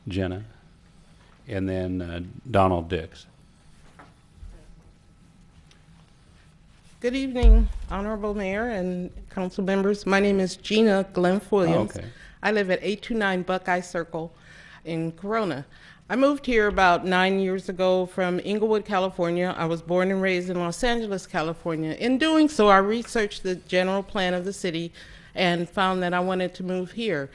Jeana, and then Donald Dix. Good evening, Honorable Mayor and council members. My name is Jeana Glen Williams. Okay. I live at 829 Buckeye Circle in Corona. I moved here about 9 years ago from Inglewood, California. I was born and raised in Los Angeles, California. In doing so, I researched the general plan of the city and found that I wanted to move here.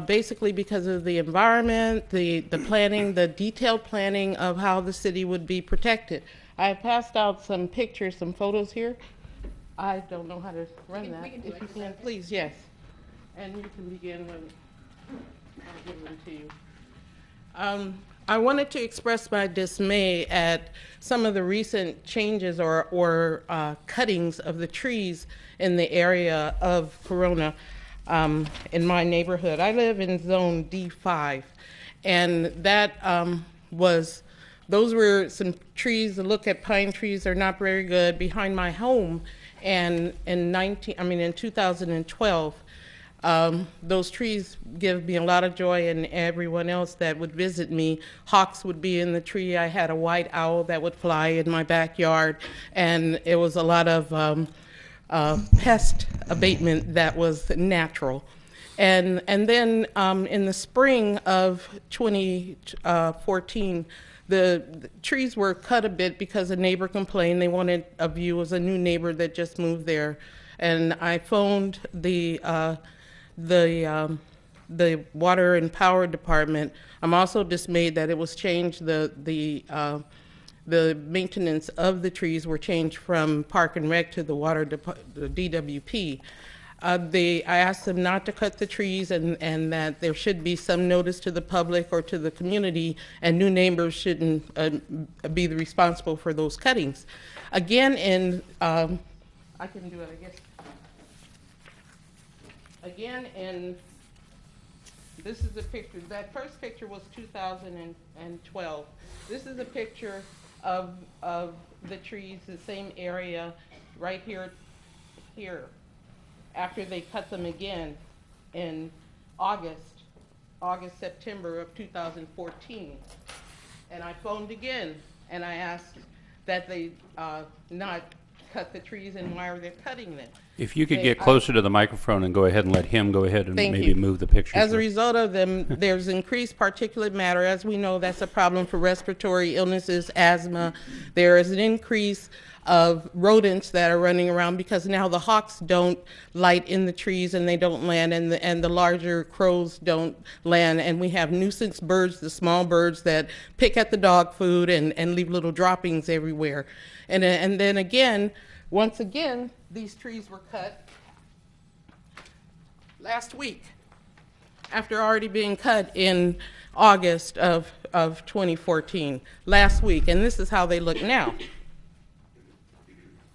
Basically because of the environment, the planning, the detailed planning of how the city would be protected. I have passed out some pictures, some photos here. I don't know how to run that. If you can, please, yes. And you can begin when I'll give them to you. I wanted to express my dismay at some of the recent changes or cuttings of the trees in the area of Corona in my neighborhood. I live in zone D5, and that those were some trees. Look at pine trees, they're not very good behind my home. And in 2012, those trees give me a lot of joy, and everyone else that would visit me. Hawks would be in the tree. I had a white owl that would fly in my backyard, and it was a lot of pest abatement that was natural. And then in the spring of 2014, the trees were cut a bit because a neighbor complained they wanted a view as a new neighbor that just moved there. And I phoned the water and power department. I'm also dismayed that it was changed, the maintenance of the trees were changed from Park and Rec to the the DWP. I asked them not to cut the trees, and that there should be some notice to the public or to the community, and new neighbors shouldn't be responsible for those cuttings. Again, I can do it, I guess. Again, this is a picture. That first picture was 2012. This is a picture of the trees, the same area, right here, after they cut them again in September of 2014. And I phoned again, and I asked that they not cut the trees, and why are they cutting them? If you could get closer to the microphone and go ahead and let him go ahead and maybe move the picture. As a result of them, there's increased particulate matter. As we know, that's a problem for respiratory illnesses, asthma. There is an increase of rodents that are running around because now the hawks don't light in the trees and they don't land, and the larger crows don't land, and we have nuisance birds, the small birds that pick at the dog food and leave little droppings everywhere. And then again, once again, these trees were cut last week after already being cut in August of 2014, last week, and this is how they look now.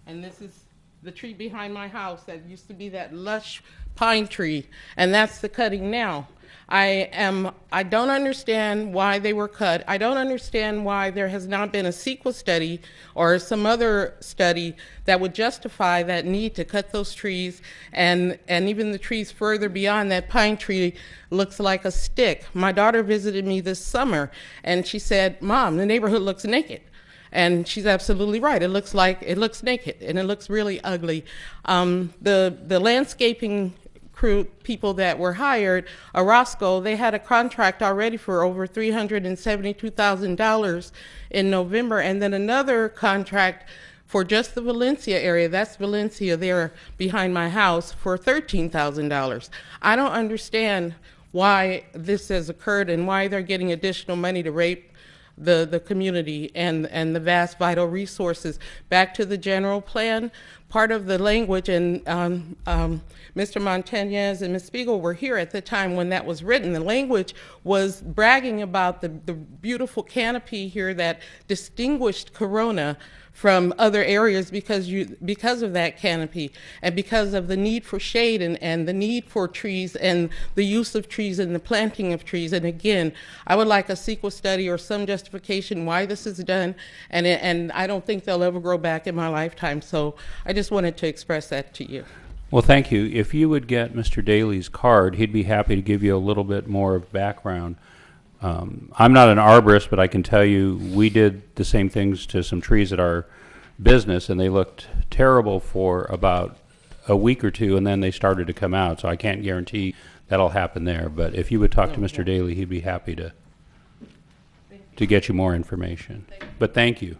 And this is the tree behind my house that used to be that lush pine tree, and that's the cutting now. I don't understand why they were cut. I don't understand why there has not been a CEQA study or some other study that would justify that need to cut those trees, and even the trees further beyond that pine tree looks like a stick. My daughter visited me this summer, and she said, "Mom, the neighborhood looks naked." And she's absolutely right. It looks naked, and it looks really ugly. The landscaping crew people that were hired, Orozco, they had a contract already for over $372,000 in November, and then another contract for just the Valencia area, that's Valencia there behind my house, for $13,000. I don't understand why this has occurred and why they're getting additional money to rape the community and the vast vital resources. Back to the general plan, part of the language, and Mr. Montañez and Ms. Spiegel were here at the time when that was written. The language was bragging about the beautiful canopy here that distinguished Corona from other areas because of that canopy, and because of the need for shade and the need for trees and the use of trees and the planting of trees. And again, I would like a CEQA study or some justification why this is done, and I don't think they'll ever grow back in my lifetime. So I just wanted to express that to you. Well, thank you. If you would get Mr. Daly's card, he'd be happy to give you a little bit more of background. I'm not an arborist, but I can tell you we did the same things to some trees at our business, and they looked terrible for about a week or two, and then they started to come out. So I can't guarantee that'll happen there. But if you would talk to Mr. Daly, he'd be happy to get you more information. But thank you.